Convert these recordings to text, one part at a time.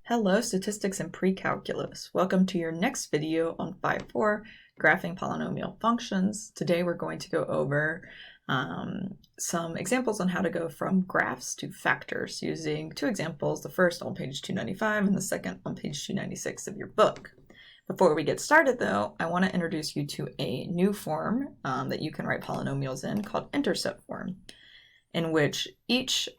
Hello, statistics and pre-calculus. Welcome to your next video on 5.4, graphing polynomial functions. Today we're going to go over some examples on how to go from graphs to factors using two examples, the first on page 295 and the second on page 296 of your book. Before we get started though, I want to introduce you to a new form that you can write polynomials in called intercept form, in which each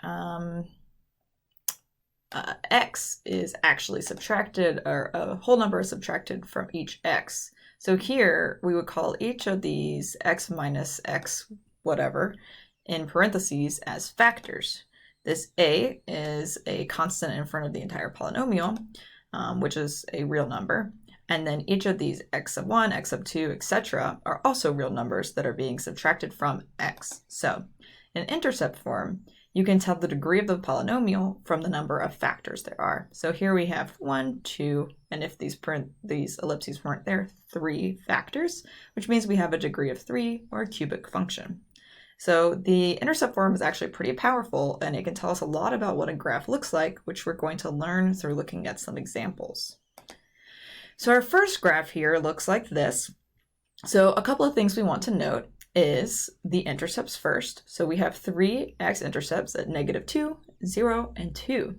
x is actually subtracted, or a whole number is subtracted from each x. So here we would call each of these x minus x whatever in parentheses as factors. This a is a constant in front of the entire polynomial, which is a real number. And then each of these x sub 1, x sub 2, etc. are also real numbers that are being subtracted from x. So in intercept form, you can tell the degree of the polynomial from the number of factors there are. So here we have 1, 2, and if these ellipses weren't there, 3 factors, which means we have a degree of 3 or a cubic function. So the intercept form is actually pretty powerful, and it can tell us a lot about what a graph looks like, which we're going to learn through looking at some examples. So our first graph here looks like this. So a couple of things we want to note is the intercepts first. So we have 3 x-intercepts at -2, 0, and 2.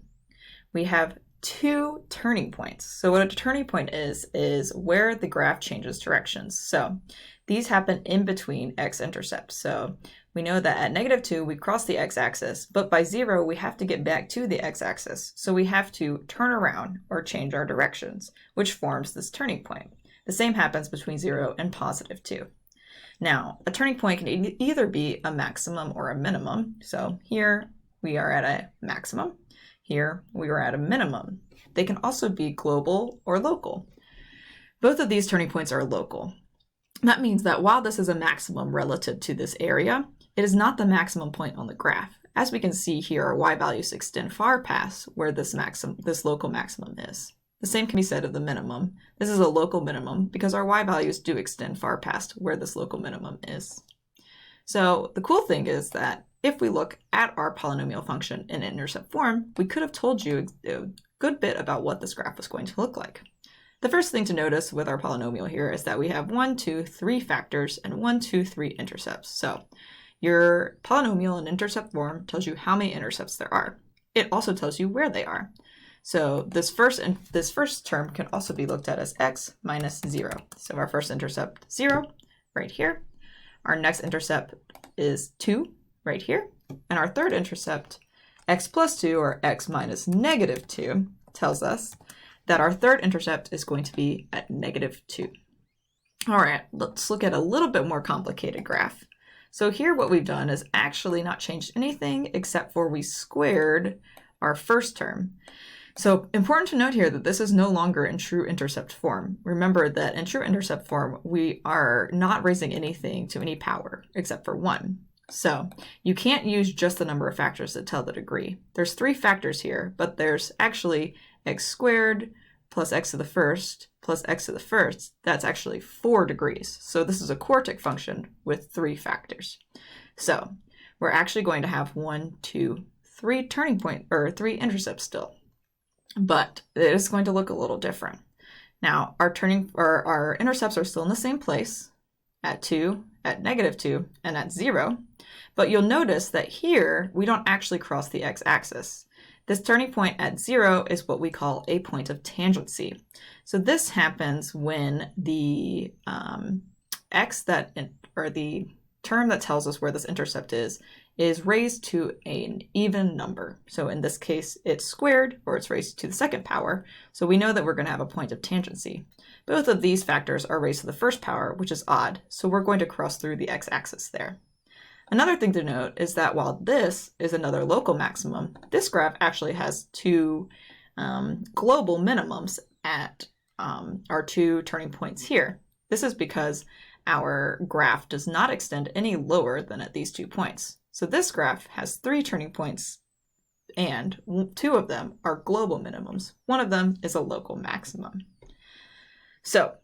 We have 2 turning points. So what a turning point is where the graph changes directions. So these happen in between x-intercepts. So we know that at -2, we cross the x-axis, but by 0, we have to get back to the x-axis. So we have to turn around or change our directions, which forms this turning point. The same happens between 0 and +2. Now, a turning point can either be a maximum or a minimum. So here we are at a maximum. Here we are at a minimum. They can also be global or local. Both of these turning points are local. That means that while this is a maximum relative to this area, it is not the maximum point on the graph. As we can see here, our y values extend far past where this local maximum is. The same can be said of the minimum. This is a local minimum because our y values do extend far past where this local minimum is. So the cool thing is that if we look at our polynomial function in intercept form, we could have told you a good bit about what this graph was going to look like. The first thing to notice with our polynomial here is that we have 1, 2, 3 factors and 1, 2, 3 intercepts. So your polynomial in intercept form tells you how many intercepts there are. It also tells you where they are. So this first term can also be looked at as x minus 0. So our first intercept, 0, right here. Our next intercept is 2, right here. And our third intercept, x plus 2, or x minus -2, tells us that our third intercept is going to be at -2. All right, let's look at a little bit more complicated graph. So here what we've done is actually not changed anything except for we squared our first term. So important to note here that this is no longer in true intercept form. Remember that in true intercept form, we are not raising anything to any power except for 1. So you can't use just the number of factors that tell the degree. There's 3 factors here, but there's actually x squared plus x to the first plus x to the first. That's actually 4 degrees. So this is a quartic function with 3 factors. So we're actually going to have 1, 2, 3 3 intercepts still. But it is going to look a little different. Now, our intercepts are still in the same place at 2, at -2, and at 0. But you'll notice that here we don't actually cross the x-axis. This turning point at 0 is what we call a point of tangency. So this happens when the the term that tells us where this intercept is raised to an even number. So in this case, it's squared, or it's raised to the second power. So we know that we're going to have a point of tangency. Both of these factors are raised to the first power, which is odd. So we're going to cross through the x-axis there. Another thing to note is that while this is another local maximum, this graph actually has 2 global minimums at our 2 turning points here. This is because our graph does not extend any lower than at these 2 points. So this graph has 3 turning points, and 2 of them are global minimums. 1 of them is a local maximum. So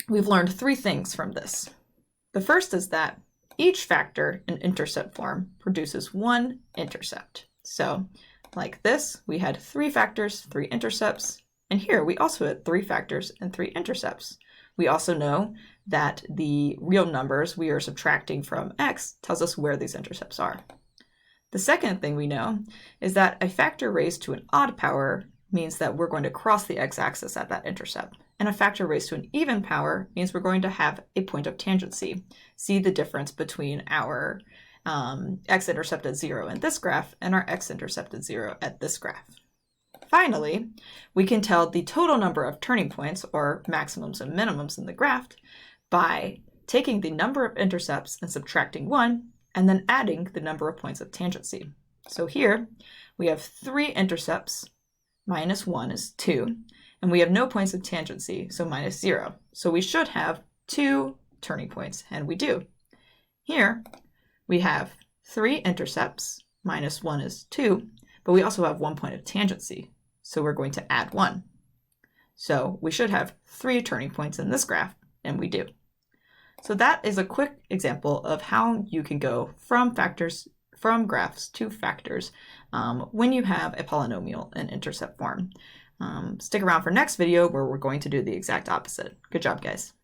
we've learned 3 things from this. The first is that each factor in intercept form produces 1 intercept. So like this, we had 3 factors, 3 intercepts, and here we also had 3 factors and 3 intercepts. We also know that the real numbers we are subtracting from x tells us where these intercepts are. The second thing we know is that a factor raised to an odd power means that we're going to cross the x-axis at that intercept. And a factor raised to an even power means we're going to have a point of tangency. See the difference between our x-intercept at 0 in this graph and our x-intercept at 0 at this graph. Finally, we can tell the total number of turning points, or maximums and minimums in the graph, by taking the number of intercepts and subtracting 1, and then adding the number of points of tangency. So here we have 3 intercepts, minus 1 is 2, and we have no points of tangency, so minus 0. So we should have 2 turning points, and we do. Here we have 3 intercepts, minus 1 is 2, but we also have 1 point of tangency, so we're going to add 1. So we should have 3 turning points in this graph, and we do. So that is a quick example of how you can go from graphs to factors when you have a polynomial in intercept form. Stick around for next video where we're going to do the exact opposite. Good job, guys.